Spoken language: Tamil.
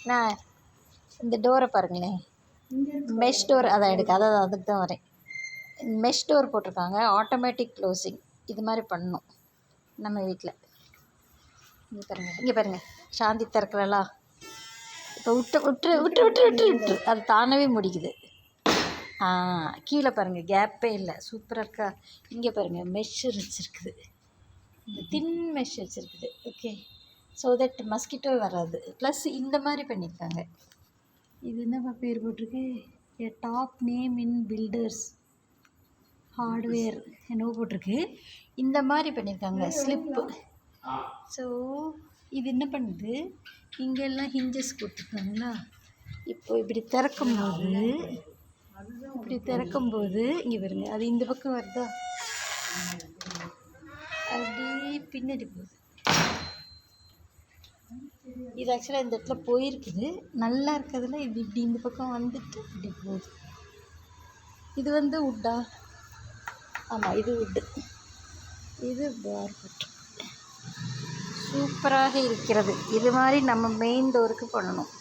நான் இந்த டோரை பாருங்களேன், மெஷ் டோர் அதை அதாவது அதுக்கு தான் வரேன். மெஷ் டோர் போட்டிருக்காங்க, ஆட்டோமேட்டிக் க்ளோசிங். இது மாதிரி பண்ணணும் நம்ம வீட்டில். இங்கே பாருங்கள் சாந்தி திறக்கிறலா, இப்போ விட்டு விட்டு விட்டு விட்டு விட்டு விட்டு அது தானவே முடிக்குது. கீழே பாருங்கள் கேப்பே இல்லை, சூப்பராக இருக்கா. இங்கே பாருங்கள் மெஷ் வச்சுருக்குது, தின் மெஷ் வச்சுருக்குது. ஓகே, ஸோ தட் மஸ்கிட்டோ வராது. ப்ளஸ் இந்த மாதிரி பண்ணியிருக்காங்க. இது என்னப்பா பேர் போட்டிருக்கு, a top name in builders hardware என்னவோ போட்டிருக்கு. இந்த மாதிரி பண்ணியிருக்காங்க ஸ்லிப்பு. ஸோ இது என்ன பண்ணுது, இங்கெல்லாம் ஹிஞ்சஸ் கொடுத்துருக்காங்களா. இப்போ இப்படி திறக்கும்போது இங்கே பாருங்க, அது இந்த பக்கம் வருதா, அப்படியே பின்னாடி போகுது. இது ஆக்சுவலாக இந்த இடத்துல போயிருக்குது, நல்லா இருக்கிறதுல இது இப்படி இந்த பக்கம் வந்துட்டு இப்படி போகுது. இது வந்து உட்டா, ஆமாம் இது உட்டு, இது பார்பட். சூப்பராக இருக்கிறது. இது மாதிரி நம்ம மெயின் டோருக்கு பண்ணணும்.